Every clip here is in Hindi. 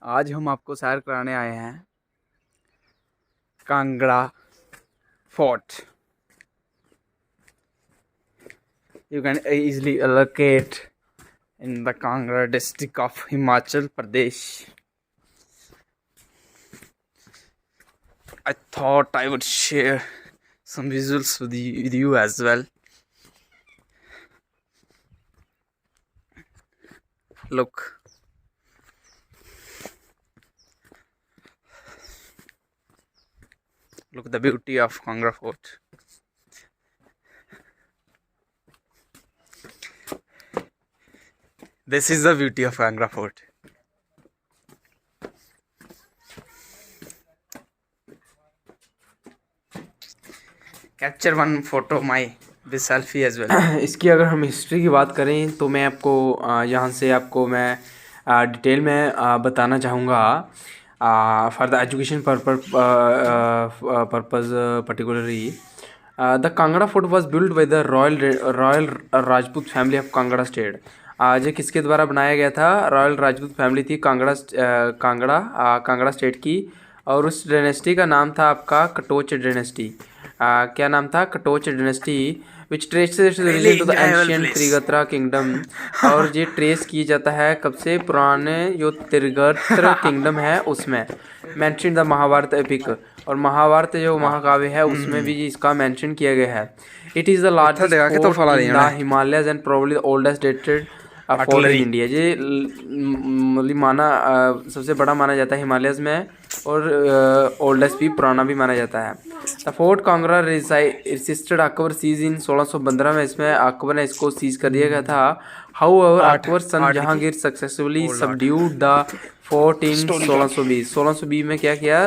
आज हम आपको सैर कराने आए हैं Kangra fort. You can easily locate in the Kangra district of Himachal Pradesh. I thought I would share some visuals with you as well. Look. Look at the beauty of Kangra Fort. This is the beauty of Kangra Fort. Capture one photo of my this selfie as well. इसकी अगर हम हिस्ट्री की बात करें तो मैं आपको यहाँ से आपको मैं डिटेल में बताना चाहूँगा for the education purpose particularly the Kangra fort was build by the royal Rajput family of Kangra state. ये किसके द्वारा बनाया गया था? रॉयल राजपूत फैमिली थी कांगड़ा स्टेट की, और उस डायनेस्टी का नाम था आपका कटोच डायनेस्टी। क्या नाम था? Katoch dynasty which traces religion to the ancient Trigarta kingdom. और ये ट्रेस किया जाता है कब से? पुराने जो त्रिगत्र किंगडम है उसमें मेंशन द महाभारत एपिक, और महाभारत जो महाकाव्य है उसमें भी इसका मेंशन किया गया है। It is the largest fort in the Himalayas and probably the oldest dated fort in India. ये मतलब सबसे बड़ा माना जाता है हिमालयज में, और ओल्डेस्ट भी पुराना भी माना जाता है। The fort Kangra resisted Akbar siege in 1615 में। इसमें अकबर ने इसको सीज कर दिया गया था। However Akbar son Jahangir successfully subdued the fort in 1620 में क्या किया?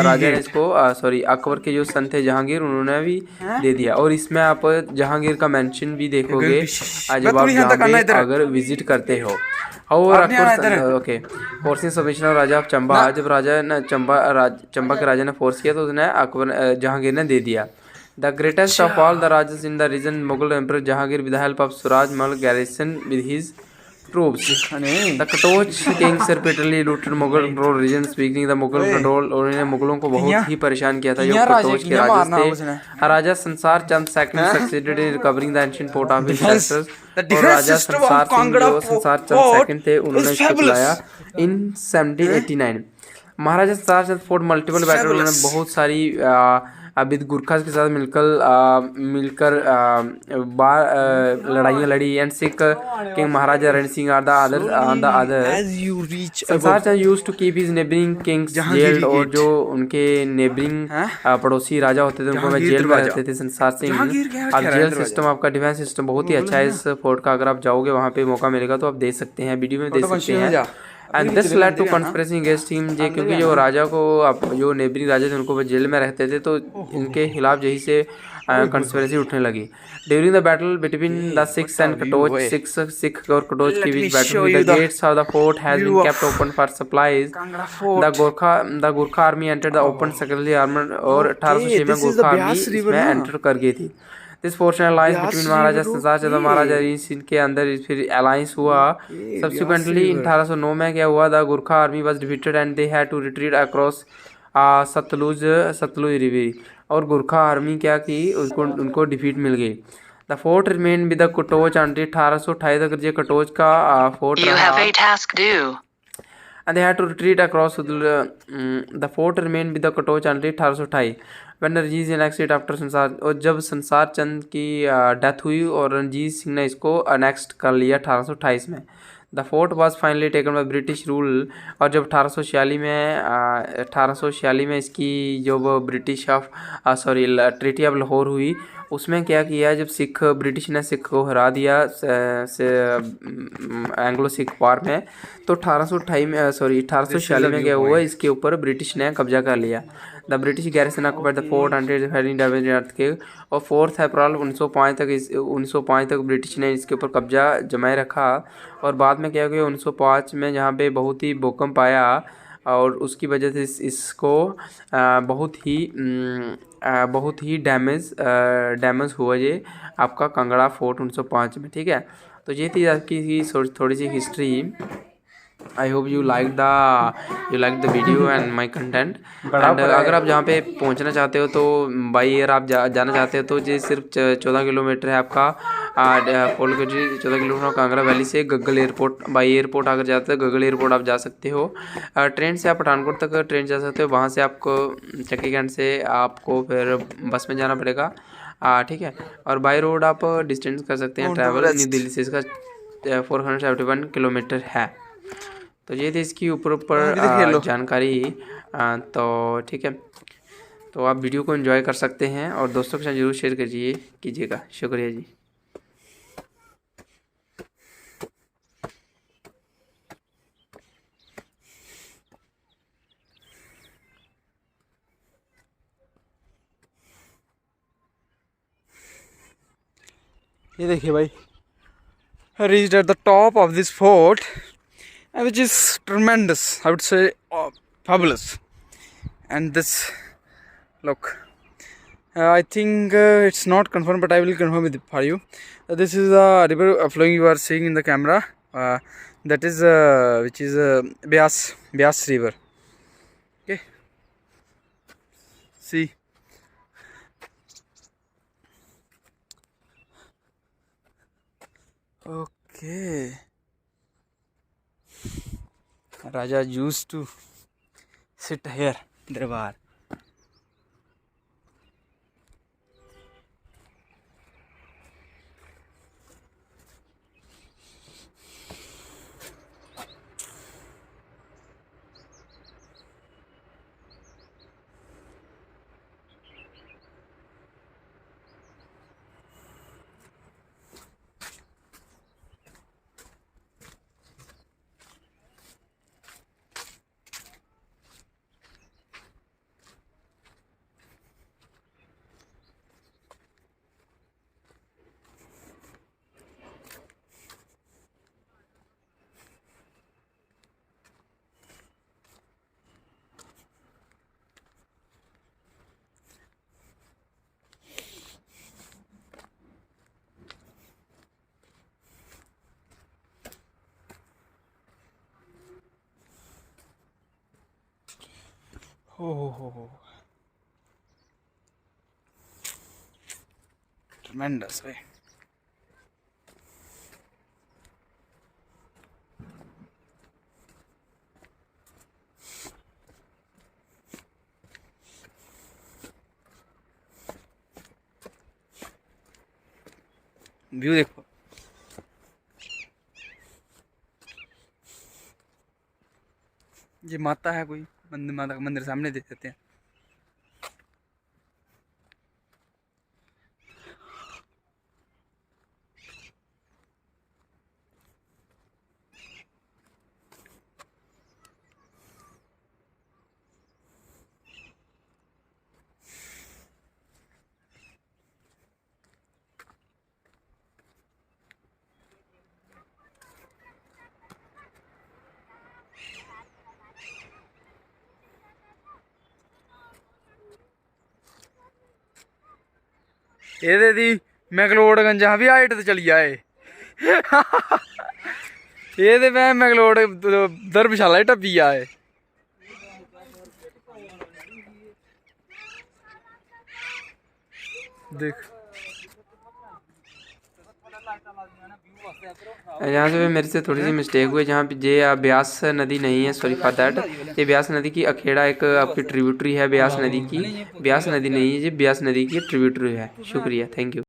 राजा ने इसको अकबर के जो सन थे जहांगीर, उन्होंने भी दे दिया। और इसमें आप जहांगीर का मेंशन भी देखोगे जब आप यहाँ पे अगर विजिट करते हो। Forcing submission of Raja of Chamba. जब राजा ने चंबा के राजा ने फोर्स किया तो उसने अकबर जहांगीर ने दे दिया। The greatest of all the rajas in the region Mughal emperor Jahangir with the help of Suraj Mal garrison with his troops. The Katoch kings repeatedly looted Mughal control region. Speaking the Mughal control, और इन्हें मुगलों को बहुत ही परेशान किया था जो कटोच के राजा थे। Raja Sansar Chand second succeeded in recovering the ancient fort of his ancestors. और राजा संसार चंद सेकंड थे, उन्होंने इसको चलाया इन 1789। महाराजा संसार चंद फोर्ट मल्टीपल बैटल में बहुत सारी विद गुरखास के साथ मिलकर लड़ाइयाँ लड़ी। And Sikh king Maharaja Rann Singh are the other. Sansar Chand used to keep his neighbouring kings jailed, और जो उनके नेबरिंग पड़ोसी राजा होते थे उनको जेल में रहते थे संसार सिंह। अब जेल सिस्टम आपका डिफेंस सिस्टम बहुत ही अच्छा है इस फोर्ट का। अगर आप जाओगे वहाँ पे मौका मिलेगा तो आप देख सकते हैं, वीडियो में देख सकते हैं। And this led to conspiracy against him. जे क्योंकि जो राजा को जो नेबरिंग राजा थे उनको वो जेल में रहते थे, तो इनके खिलाफ यही से कॉन्स्पिरेसी उठने लगी। During the battle between the Sikhs and Katoch, Sikh और कटोच के बीच battle, the gates of the fort has been kept open for supplies. The Gorkha army entered the open secondary armour, और 1806 में गोरखा आर्मी इसमें एंटर कर गई थी। दिस पोर्शन अलायंस बिटवीन महाराजा संसार चंद महाराजा रीस के अंदर फिर अलायंस हुआ। सब्सिक्वेंटली 1809 में क्या हुआ? The Gorkha army was defeated and they had to retreat across Sutlej river. और गोरखा आर्मी क्या की, उनको डिफीट मिल गई। The fort remain with the Katoch until 1828 तक ये कटोच का फोर्ट रहा। And they had to retreat across the fort remained with the Katoch until 1828 when Ranjit Singh annexed after संसार। और जब संसार चंद की डेथ हुई और रणजीत सिंह ने इसको अनेक्स्ट कर लिया 1828 में। The fort was finally taken by British rule. और जब 1846 में इसकी जो ब्रिटिश ट्रीटी ऑफ लाहौर हुई, उसमें क्या किया? जब ब्रिटिश ने सिख को हरा दिया एंग्लो सिख वार में, तो 1846 में क्या हुआ? इसके ऊपर ब्रिटिश ने कब्जा कर लिया। The British garrison occupied the fort until damage earthquake. और 4 अप्रैल 1905 तक ब्रिटिश ने इसके ऊपर कब्जा जमाए रखा। और बाद में क्या हो गया? 1905 में जहाँ पे बहुत ही भूकंप आया, और उसकी वजह से इसको बहुत ही डैमेज हुआ ये आपका कांगड़ा फोर्ट 1905 में। ठीक है, तो ये थी आपकी थोड़ी सी history. I hope you like the video and my content. And अगर आप जहाँ पे पहुँचना चाहते हो तो बाई एयर आप जाना चाहते हो तो ये सिर्फ 14 किलोमीटर है आपका पोलकोची 14 किलोमीटर कांगड़ा वैली से गग्गल एयरपोर्ट। बाई एयरपोर्ट अगर जाते हो गग्गल एयरपोर्ट आप जा सकते हो। ट्रेन से आप पठानकोट तक ट्रेन जा सकते हो, वहाँ से आपको चक्की कैंट से आपको फिर बस में जाना पड़ेगा, ठीक है। और बाई रोड आप डिस्टेंस कर सकते हैं ट्रैवल। न्यू दिल्ली से इसका 471 किलोमीटर है। तो ये थी इसकी ऊपर जानकारी। तो ठीक है, तो आप वीडियो को एंजॉय कर सकते हैं और दोस्तों के साथ जरूर शेयर कीजिएगा। शुक्रिया जी। ये देखिए भाई, reached at the top of this fort, which is tremendous, I would say, fabulous. And this, look, I think it's not confirmed, but I will confirm it for you. This is a river flowing you are seeing in the camera. That is which is Beas river. Okay, see. Okay, Raja used to sit here, Darbar. Oh, tremendous way. View देखो, ये माता है कोई मंदिर, माता का मंदिर सामने देख सकते हैं। ਇਹਦੇ ਦੀ ਮੈਕਲੋਡਗੰਜਾਂ ਵੀ ਹਾਈਟ ਤੇ ਚਲੀ ਜਾਏ। ਇਹਦੇ ਮੈਂ ਮੈਕਲੋਡ ਧਰਮਸ਼ਾਲਾ ਹੀ ਟੱਪੀ ਆਏ। देख, यहाँ से मेरे से थोड़ी सी मिस्टेक हुई, जहाँ पे ये ब्यास नदी नहीं है, सॉरी फॉर दैट। ये ब्यास नदी की अखेड़ा एक आपकी ट्रिब्यूटरी है ब्यास नदी की। ब्यास नदी नहीं है, ये ब्यास नदी की ट्रिब्यूटरी है। शुक्रिया, थैंक यू।